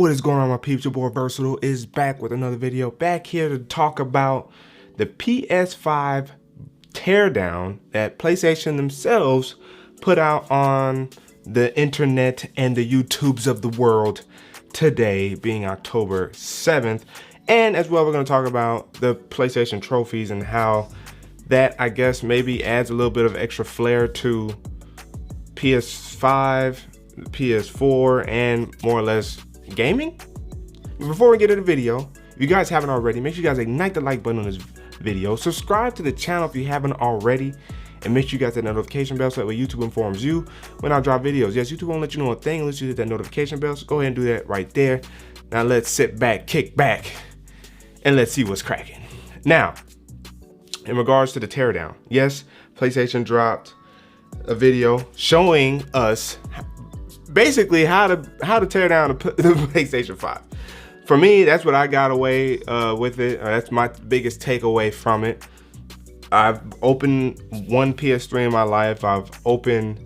What is going on, my peeps? Your boy Versatile is back with another video. Back here to talk about the PS5 Teardown that PlayStation themselves put out on the internet and the YouTubes of the world today, being October 7th. And as well, we're going to talk about the PlayStation trophies and how that, I guess, maybe adds a little bit of extra flair to PS5, PS4, and more or less gaming. Before we get into the video, if you guys haven't already, make sure you guys ignite the like button on this video, subscribe to the channel if you haven't already, and make sure you guys hit that notification bell so that way YouTube informs you when I drop videos. Yes, YouTube won't let you know a thing unless you hit that notification bell, so go ahead and do that right there. Now let's sit back, kick back, and let's see what's cracking. Now, in regards to the teardown, yes, PlayStation dropped a video showing us basically how to tear down the PlayStation 5. For me, that's what I got away with it. That's my biggest takeaway from it. I've opened one PS3 in my life. I've opened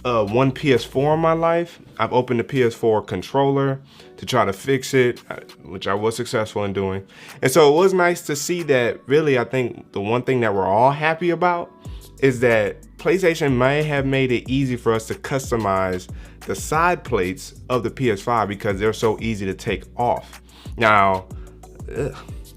one PS4 in my life. I've opened the PS4 controller to try to fix it, which I was successful in doing. And so it was nice to see that. Really, I think the one thing that we're all happy about is that PlayStation may have made it easy for us to customize the side plates of the PS5 because they're so easy to take off. Now,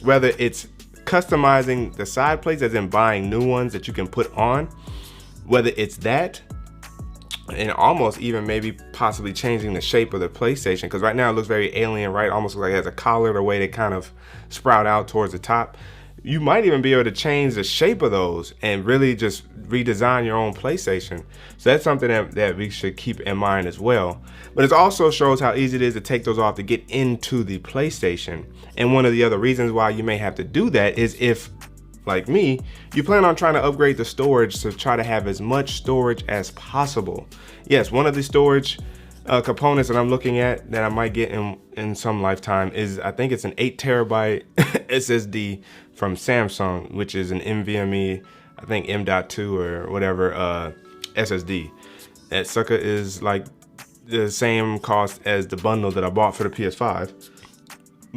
whether it's customizing the side plates, as in buying new ones that you can put on, whether it's that, and almost even maybe possibly changing the shape of the PlayStation, because right now it looks very alien, right? Almost like it has a collar, the way they kind of sprout out towards the top. You might even be able to change the shape of those and really just redesign your own PlayStation. So that's something that we should keep in mind as well. But it also shows how easy it is to take those off to get into the PlayStation. And one of the other reasons why you may have to do that is if, like me, you plan on trying to upgrade the storage to try to have as much storage as possible. Yes, one of the storage components that I'm looking at that I might get in some lifetime is, I think it's an 8 terabyte SSD from Samsung, which is an NVMe, I think M.2 or whatever SSD. That sucker is like the same cost as the bundle that I bought for the PS5.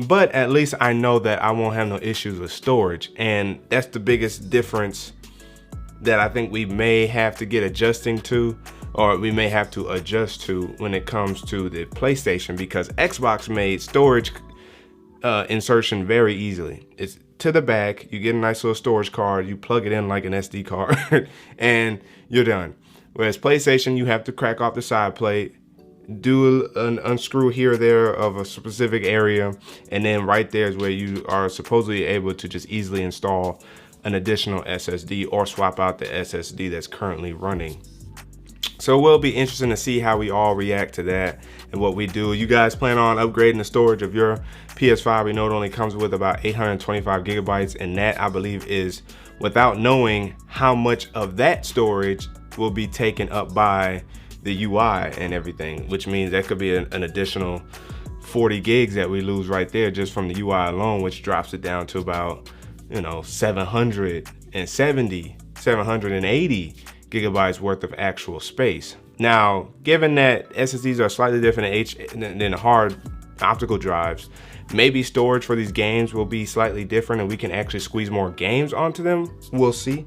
But at least I know that I won't have no issues with storage, and that's the biggest difference that I think we may have to get adjusting to, or we may have to adjust to when it comes to the PlayStation, because Xbox made storage insertion very easily. It's to the back, you get a nice little storage card, you plug it in like an SD card, and you're done. Whereas PlayStation, you have to crack off the side plate, do an unscrew here or there of a specific area, and then right there is where you are supposedly able to just easily install an additional SSD or swap out the SSD that's currently running. So it will be interesting to see how we all react to that and what we do. You guys plan on upgrading the storage of your PS5? We know it only comes with about 825 gigabytes, and that, I believe, is without knowing how much of that storage will be taken up by the UI and everything, which means that could be an additional 40 gigs that we lose right there just from the UI alone, which drops it down to about, 780 gigabytes worth of actual space. Now, given that SSDs are slightly different than hard optical drives, maybe storage for these games will be slightly different and we can actually squeeze more games onto them. We'll see.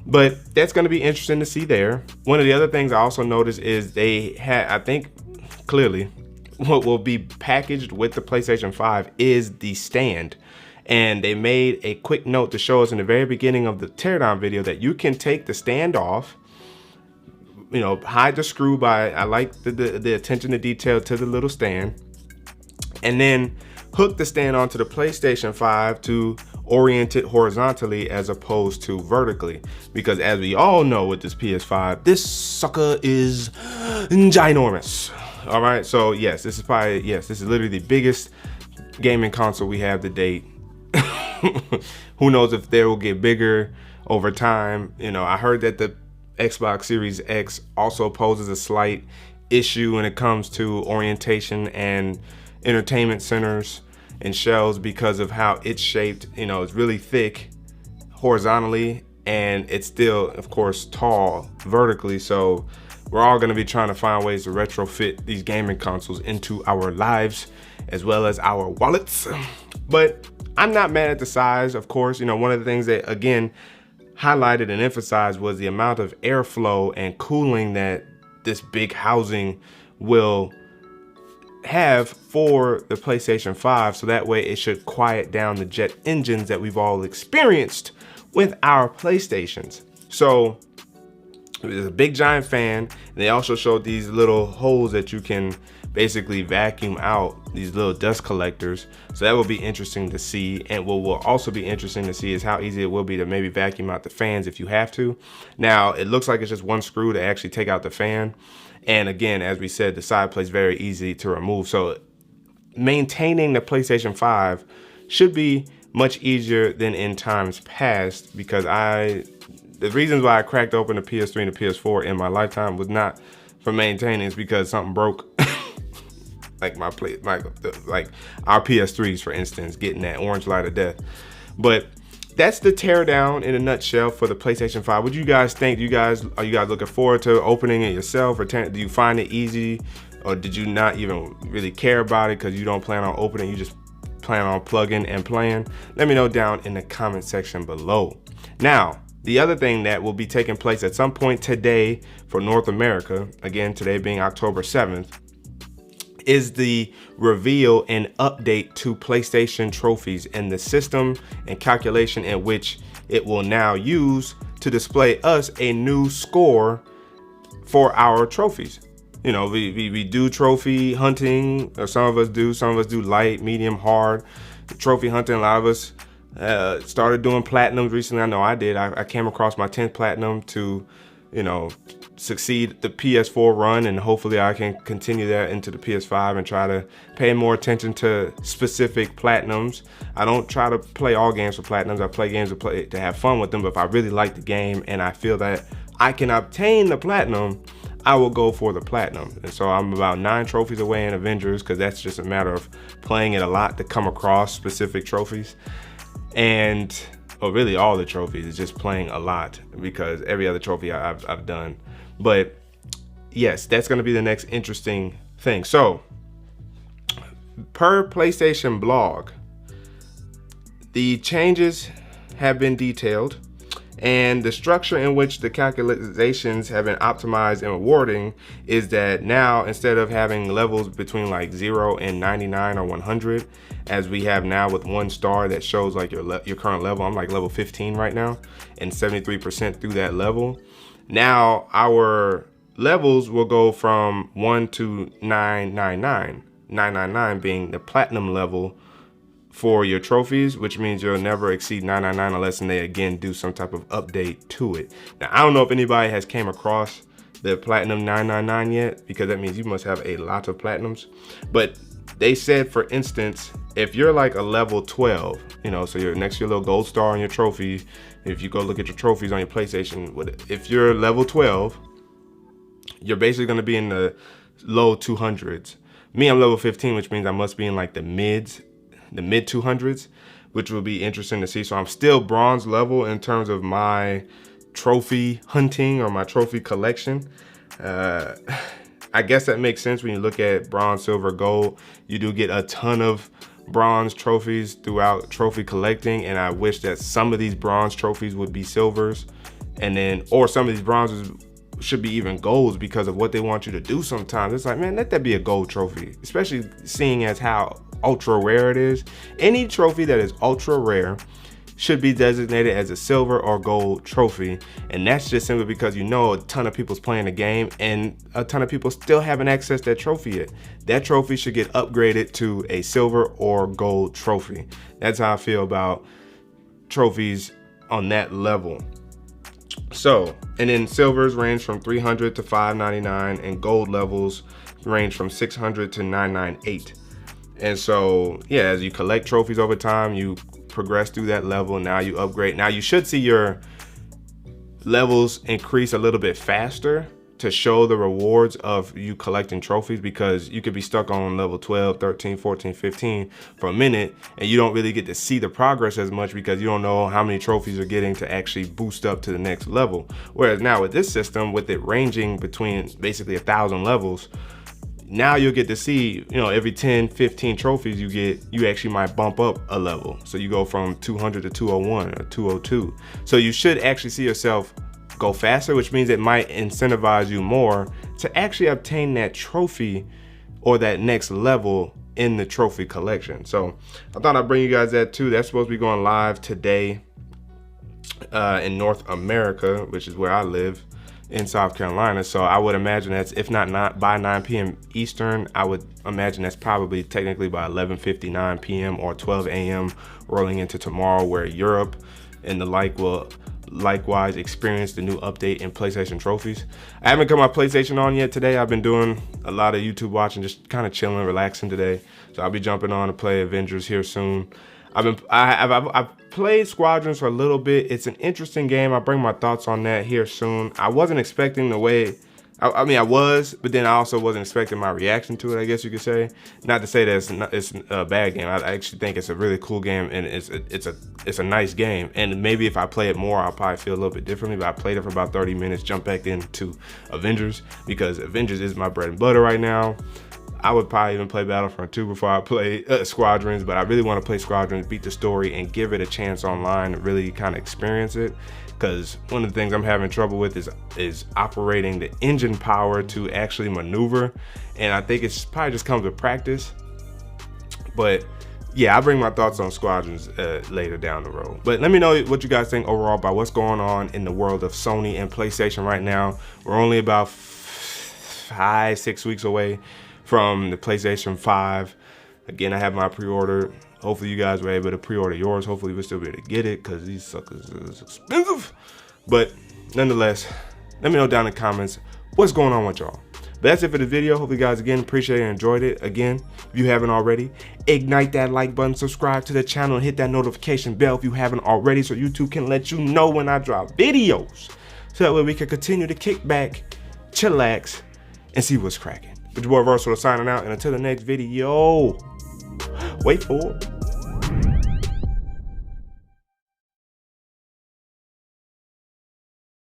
But that's going to be interesting to see there. One of the other things I also noticed is they had, I think clearly, what will be packaged with the PlayStation 5 is the stand. And they made a quick note to show us in the very beginning of the teardown video that you can take the stand off, hide the screw by, I like the attention to detail to the little stand, and then hook the stand onto the PlayStation 5 to orient it horizontally as opposed to vertically. Because as we all know with this PS5, this sucker is ginormous. All right, so yes, this is literally the biggest gaming console we have to date. Who knows if they will get bigger over time. I heard that the Xbox Series X also poses a slight issue when it comes to orientation and entertainment centers and shelves because of how it's shaped. It's really thick horizontally, and it's still, of course, tall vertically. So we're all going to be trying to find ways to retrofit these gaming consoles into our lives as well as our wallets. But I'm not mad at the size, of course. You know, one of the things that, again, highlighted and emphasized was the amount of airflow and cooling that this big housing will have for the PlayStation 5, so that way it should quiet down the jet engines that we've all experienced with our PlayStations. So it's a big giant fan. And they also showed these little holes that you can basically vacuum out, these little dust collectors. So that will be interesting to see. And what will also be interesting to see is how easy it will be to maybe vacuum out the fans if you have to. Now, it looks like it's just one screw to actually take out the fan. And again, as we said, the side plate's very easy to remove. So maintaining the PlayStation 5 should be much easier than in times past, because the reasons why I cracked open the PS3 and the PS4 in my lifetime was not for maintaining, it's because something broke. like our PS3s, for instance, getting that orange light of death. But that's the teardown in a nutshell for the PlayStation 5. What do you guys think? Are you guys looking forward to opening it yourself, or do you find it easy, or did you not even really care about it because you don't plan on opening, you just plan on plugging and playing? Let me know down in the comment section below. Now, the other thing that will be taking place at some point today for North America, again, today being October 7th, is the reveal and update to PlayStation trophies and the system and calculation in which it will now use to display us a new score for our trophies. You know, we do trophy hunting, or some of us do light, medium, hard trophy hunting. A lot of us started doing platinums recently. I know I did. I came across my 10th platinum to, you know, succeed the PS4 run, and hopefully I can continue that into the PS5 and try to pay more attention to specific platinums. I don't try to play all games for platinums. I play games to have fun with them, but if I really like the game and I feel that I can obtain the platinum, I will go for the platinum. And so I'm about 9 trophies away in Avengers, because that's just a matter of playing it a lot to come across specific trophies. And really all the trophies is just playing a lot, because every other trophy I've done. But yes, that's going to be the next interesting thing. So per PlayStation blog, the changes have been detailed, and the structure in which the calculations have been optimized and rewarding is that now, instead of having levels between like 0 and 99 or 100, as we have now with 1 star that shows like your current level. I'm like level 15 right now and 73% through that level. Now our levels will go from 1 to 999, 999 being the platinum level for your trophies, which means you'll never exceed 999 unless they again do some type of update to it. Now, I don't know if anybody has came across the platinum 999 yet, because that means you must have a lot of platinums. But they said, for instance, if you're like a level 12, you know, so you're next to your little gold star on your trophy, if you go look at your trophies on your PlayStation, if you're level 12, you're basically going to be in the low 200s. Me, I'm level 15, which means I must be in like the mid 200s, which will be interesting to see. So I'm still bronze level in terms of my trophy hunting or my trophy collection. I guess that makes sense when you look at bronze, silver, gold. You do get a ton of bronze trophies throughout trophy collecting, and I wish that some of these bronze trophies would be silvers, and then, or some of these bronzes should be even golds, because of what they want you to do sometimes. It's like, man, let that be a gold trophy, especially seeing as how ultra rare it is. Any trophy that is ultra rare should be designated as a silver or gold trophy, and that's just simply because you know a ton of people's playing the game and a ton of people still haven't accessed that trophy yet. That trophy should get upgraded to a silver or gold trophy. That's how I feel about trophies on that level. So, and then silvers range from 300 to 599, and gold levels range from 600 to 998. And so, yeah, as you collect trophies over time, you progress through that level. Now you upgrade. Now you should see your levels increase a little bit faster to show the rewards of you collecting trophies, because you could be stuck on level 12, 13, 14, 15 for a minute and you don't really get to see the progress as much because you don't know how many trophies you're getting to actually boost up to the next level. Whereas now with this system, with it ranging between basically 1,000 levels, now you'll get to see, you know, every 10, 15 trophies you get, you actually might bump up a level. So you go from 200 to 201 or 202. So you should actually see yourself go faster, which means it might incentivize you more to actually obtain that trophy or that next level in the trophy collection. So I thought I'd bring you guys that too. That's supposed to be going live today in North America, which is where I live in South Carolina. So I would imagine that's, if not by 9 p.m. Eastern, I would imagine that's probably technically by 11:59 p.m. or 12 a.m. rolling into tomorrow, where Europe and the like will likewise experience the new update in PlayStation trophies. I haven't got my PlayStation on yet today. I've been doing a lot of YouTube watching, just kind of chilling, relaxing today. So I'll be jumping on to play Avengers here soon. I've played Squadrons for a little bit. It's an interesting game. I'll bring my thoughts on that here soon. I wasn't expecting the way, I mean, I was, but then I also wasn't expecting my reaction to it, I guess you could say. Not to say that it's a bad game. I actually think it's a really cool game, and it's a nice game. And maybe if I play it more, I'll probably feel a little bit differently. But I played it for about 30 minutes, jumped back into Avengers, because Avengers is my bread and butter right now. I would probably even play Battlefront 2 before I play Squadrons, but I really want to play Squadrons, beat the story, and give it a chance online and really kind of experience it. Because one of the things I'm having trouble with is operating the engine power to actually maneuver, and I think it's probably just comes with practice. But yeah, I'll bring my thoughts on Squadrons later down the road. But let me know what you guys think overall about what's going on in the world of Sony and PlayStation right now. We're only about 5-6 weeks away from the PlayStation 5. Again, I have my pre-order. Hopefully you guys were able to pre-order yours. Hopefully we'll still be able to get it, because these suckers is expensive. But nonetheless, let me know down in the comments what's going on with y'all. But that's it for the video. Hope you guys again appreciate and enjoyed it. Again, if you haven't already, ignite that like button, subscribe to the channel, and hit that notification bell if you haven't already, so YouTube can let you know when I drop videos. So that way we can continue to kick back, chillax, and see what's cracking. But your boy Versatile signing out, and until the next video, wait for it.